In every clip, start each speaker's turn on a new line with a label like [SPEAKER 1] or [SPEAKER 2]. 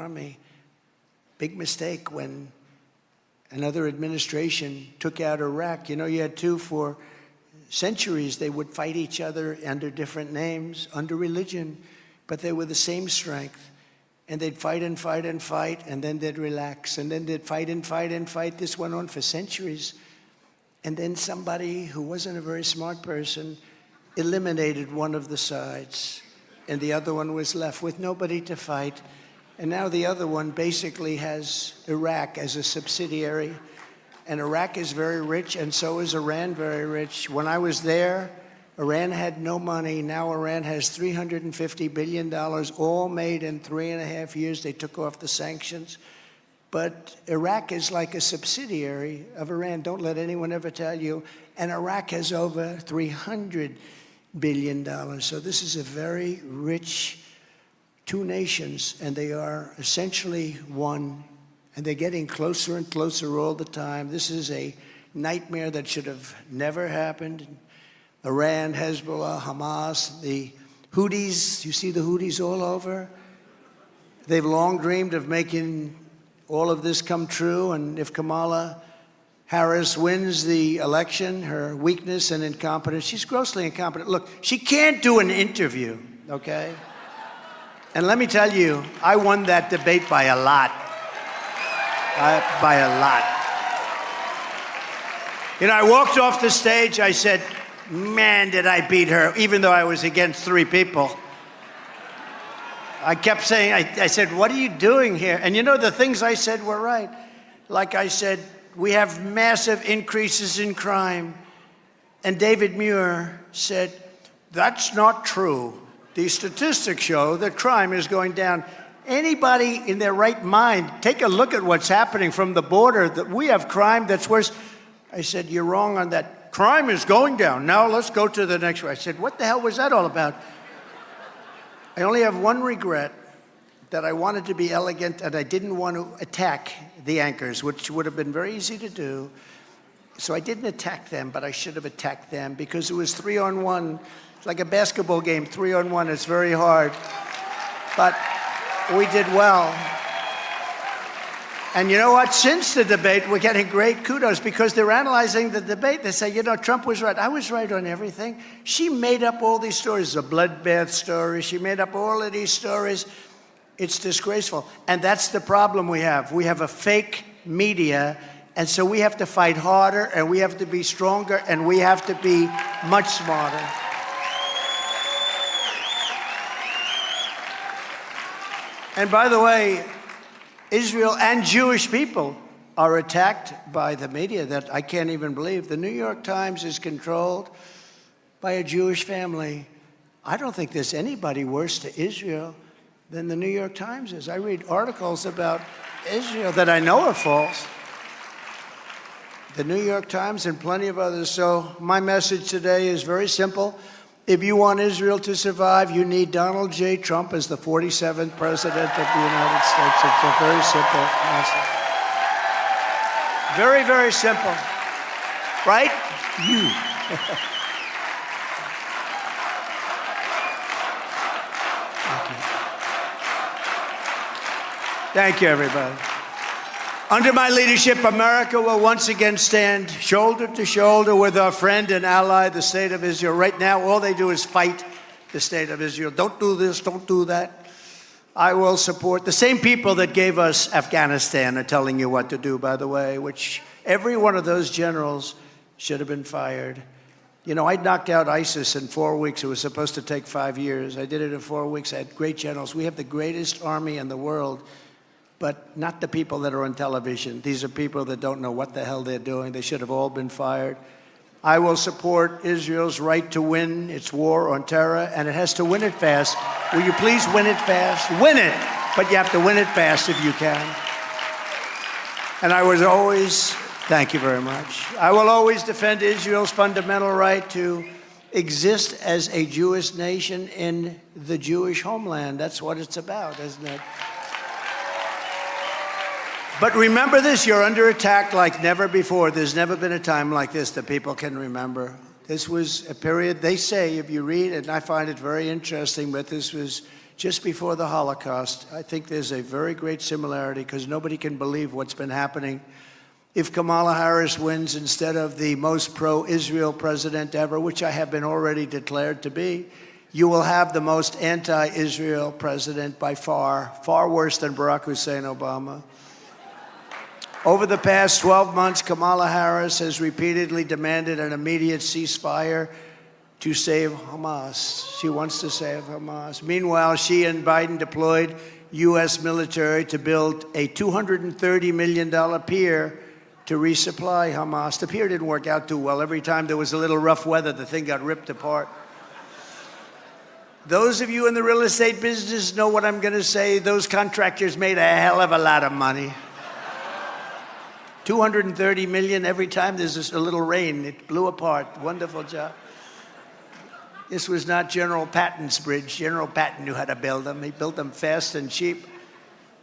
[SPEAKER 1] Army. Big mistake when another administration took out Iraq. You know, you had two for centuries. They would fight each other under different names, under religion, but they were the same strength. And they'd fight and fight and fight, and then they'd relax, and then they'd fight and fight and fight. This went on for centuries. And then somebody who wasn't a very smart person eliminated one of the sides, and the other one was left with nobody to fight. And now the other one basically has Iraq as a subsidiary. And Iraq is very rich, and so is Iran very rich. When I was there, Iran had no money. Now Iran has $350 billion, all made in 3.5 years. They took off the sanctions. But Iraq is like a subsidiary of Iran. Don't let anyone ever tell you. And Iraq has over $300 billion. So this is a very rich two nations, and they are essentially one. And they're getting closer and closer all the time. This is a nightmare that should have never happened. Iran, Hezbollah, Hamas, the Houthis, you see the Houthis all over? They've long dreamed of making all of this come true, and if Kamala Harris wins the election, her weakness and incompetence, she's grossly incompetent. Look, she can't do an interview, okay? And let me tell you, I won that debate by a lot. By a lot. You know, I walked off the stage, I said, man, did I beat her, even though I was against 3 people. I kept saying, I said, what are you doing here? And you know, the things I said were right. Like I said, we have massive increases in crime. And David Muir said, that's not true. The statistics show that crime is going down. Anybody in their right mind, take a look at what's happening from the border. That we have crime that's worse. I said, you're wrong on that. Crime is going down. Now let's go to the next one. I said, what the hell was that all about? I only have one regret, that I wanted to be elegant and I didn't want to attack the anchors, which would have been very easy to do. So I didn't attack them, but I should have attacked them because it was 3-on-1. It's like a basketball game, 3-on-1. It's very hard. But we did well. And you know what? Since the debate, we're getting great kudos because they're analyzing the debate. They say, you know, Trump was right. I was right on everything. She made up all these stories, a bloodbath story. She made up all of these stories. It's disgraceful. And that's the problem we have. We have a fake media, and so we have to fight harder, and we have to be stronger, and we have to be much smarter. And by the way, Israel and Jewish people are attacked by the media that I can't even believe. The New York Times is controlled by a Jewish family. I don't think there's anybody worse to Israel than the New York Times is. I read articles about Israel that I know are false. The New York Times and plenty of others. So my message today is very simple. If you want Israel to survive, you need Donald J. Trump as the 47th president of the United States. It's a very simple message. Very, very simple. Right? You. Thank you. Thank you, everybody. Under my leadership, America will once again stand shoulder to shoulder with our friend and ally, the State of Israel. Right now, all they do is fight the State of Israel. Don't do this, don't do that. I will support the same people that gave us Afghanistan are telling you what to do, by the way, which every one of those generals should have been fired. You know, I knocked out ISIS in 4 weeks. It was supposed to take 5 years. I did it in 4 weeks. I had great generals. We have the greatest army in the world. But not the people that are on television. These are people that don't know what the hell they're doing. They should have all been fired. I will support Israel's right to win its war on terror, and it has to win it fast. Will you please win it fast? Win it, but you have to win it fast if you can. And I was always, thank you very much. I will always defend Israel's fundamental right to exist as a Jewish nation in the Jewish homeland. That's what it's about, isn't it? But remember this, you're under attack like never before. There's never been a time like this that people can remember. This was a period, they say, if you read, and I find it very interesting, but this was just before the Holocaust. I think there's a very great similarity because nobody can believe what's been happening. If Kamala Harris wins instead of the most pro-Israel president ever, which I have been already declared to be, you will have the most anti-Israel president by far, far worse than Barack Hussein Obama. Over the past 12 months, Kamala Harris has repeatedly demanded an immediate ceasefire to save Hamas. She wants to save Hamas. Meanwhile, she and Biden deployed U.S. military to build a $230 million pier to resupply Hamas. The pier didn't work out too well. Every time there was a little rough weather, the thing got ripped apart. Those of you in the real estate business know what I'm going to say. Those contractors made a hell of a lot of money. 230 million every time there's just a little rain. It blew apart. Wonderful job. This was not General Patton's bridge. General Patton knew how to build them. He built them fast and cheap.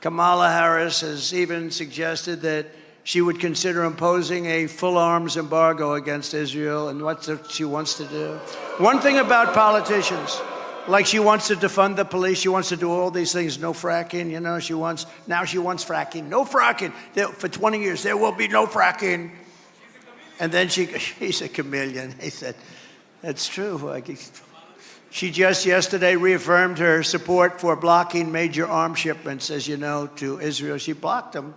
[SPEAKER 1] Kamala Harris has even suggested that she would consider imposing a full arms embargo against Israel, and what she wants to do. One thing about politicians, like she wants to defund the police, she wants to do all these things, no fracking, you know, now she wants fracking. No fracking. For 20 years, there will be no fracking. And then she's a chameleon. He said, that's true. She just yesterday reaffirmed her support for blocking major arms shipments, as you know, to Israel. She blocked them.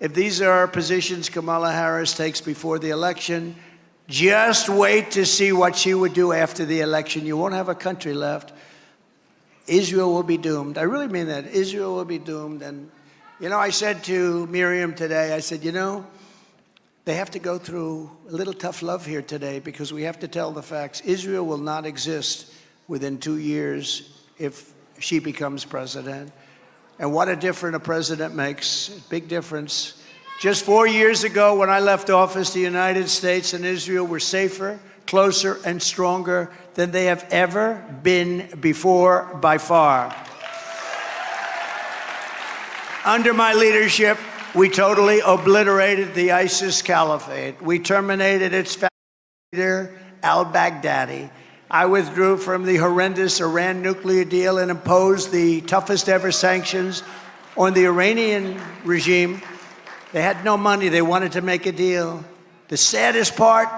[SPEAKER 1] If these are positions Kamala Harris takes before the election, just wait to see what she would do after the election. You won't have a country left. Israel will be doomed. I really mean that. Israel will be doomed. And, you know, I said to Miriam today, I said, you know, they have to go through a little tough love here today because we have to tell the facts. Israel will not exist within 2 years if she becomes president. And what a difference a president makes. Big difference. Just 4 years ago, when I left office, the United States and Israel were safer, closer, and stronger than they have ever been before, by far. Under my leadership, we totally obliterated the ISIS caliphate. We terminated its founder leader, al-Baghdadi. I withdrew from the horrendous Iran nuclear deal and imposed the toughest ever sanctions on the Iranian regime. They had no money. They wanted to make a deal. The saddest part,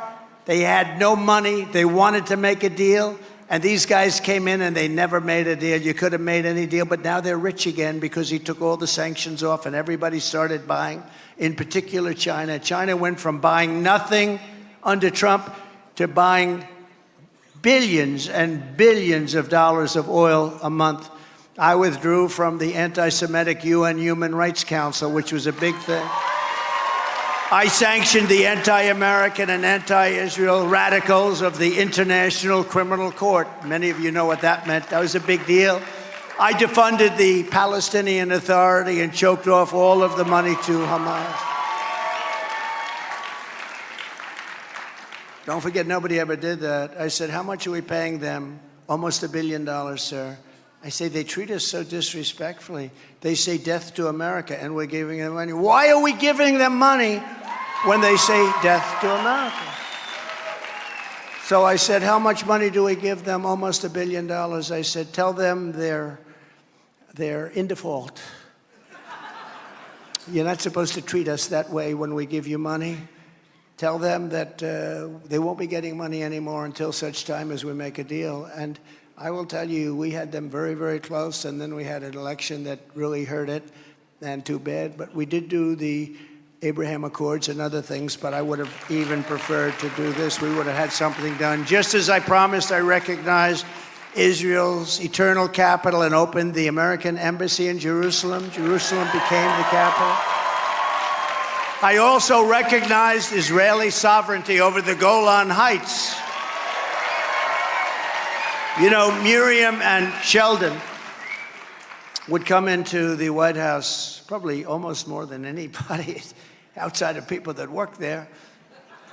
[SPEAKER 1] they had no money. They wanted to make a deal. And these guys came in and they never made a deal. You could have made any deal, but now they're rich again because he took all the sanctions off and everybody started buying, in particular China. China went from buying nothing under Trump to buying billions and billions of dollars of oil a month. I withdrew from the anti-Semitic UN Human Rights Council, which was a big thing. I sanctioned the anti-American and anti-Israel radicals of the International Criminal Court. Many of you know what that meant. That was a big deal. I defunded the Palestinian Authority and choked off all of the money to Hamas. Don't forget, nobody ever did that. I said, how much are we paying them? Almost $1 billion, sir. I say, they treat us so disrespectfully. They say death to America, and we're giving them money. Why are we giving them money when they say death to America? So I said, how much money do we give them? Almost $1 billion. I said, tell them they're in default. You're not supposed to treat us that way when we give you money. Tell them that they won't be getting money anymore until such time as we make a deal. And I will tell you, we had them very, very close, and then we had an election that really hurt it, and too bad. But we did do the Abraham Accords and other things, but I would have even preferred to do this. We would have had something done. Just as I promised, I recognized Israel's eternal capital and opened the American embassy in Jerusalem. Jerusalem became the capital. I also recognized Israeli sovereignty over the Golan Heights. You know, Miriam and Sheldon would come into the White House probably almost more than anybody outside of people that worked there.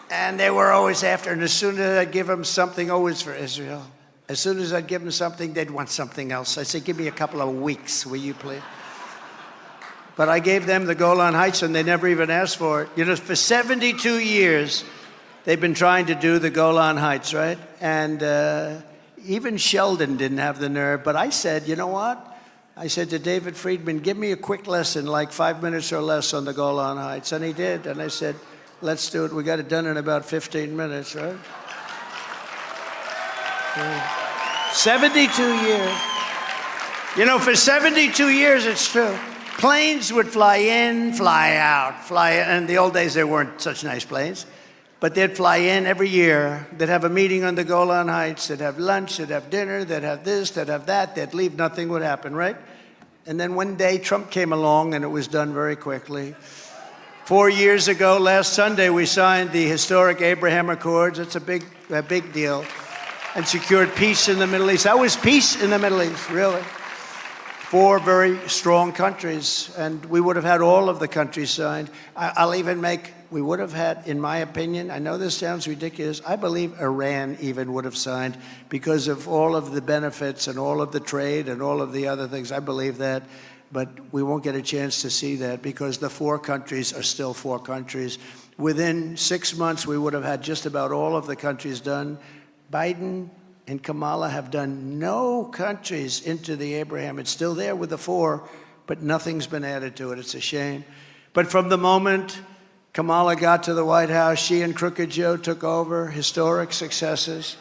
[SPEAKER 1] And they were always after, and as soon as I'd give them something, always for Israel. As soon as I'd give them something, they'd want something else. I said, give me a couple of weeks, will you please? But I gave them the Golan Heights, and they never even asked for it. You know, for 72 years, they've been trying to do the Golan Heights, right? And even Sheldon didn't have the nerve. But I said, you know what? I said to David Friedman, give me a quick lesson, like 5 minutes or less on the Golan Heights. And he did. And I said, let's do it. We got it done in about 15 minutes, right? 72 years. You know, for 72 years, it's true. Planes would fly in, fly out, fly in. In the old days, there weren't such nice planes. But they'd fly in every year. They'd have a meeting on the Golan Heights. They'd have lunch. They'd have dinner. They'd have this. They'd have that. They'd leave. Nothing would happen, right? And then one day, Trump came along, and it was done very quickly. 4 years ago, last Sunday, we signed the historic Abraham Accords. It's a big deal. And secured peace in the Middle East. That was peace in the Middle East, really. 4 very strong countries, and we would have had all of the countries signed. I'll even make, we would have had, in my opinion, I know this sounds ridiculous, I believe Iran even would have signed because of all of the benefits and all of the trade and all of the other things. I believe that, but we won't get a chance to see that because the 4 countries are still 4 countries. Within 6 months, we would have had just about all of the countries done. Biden and Kamala have done no countries into the Abraham. It's still there with the 4, but nothing's been added to it. It's a shame. But from the moment Kamala got to the White House, she and Crooked Joe took over, historic successes,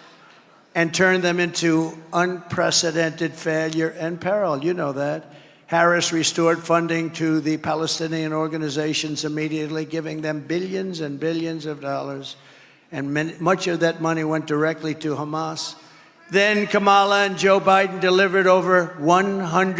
[SPEAKER 1] and turned them into unprecedented failure and peril. You know that. Harris restored funding to the Palestinian organizations immediately, giving them billions and billions of dollars. And much of that money went directly to Hamas. Then Kamala and Joe Biden delivered over 100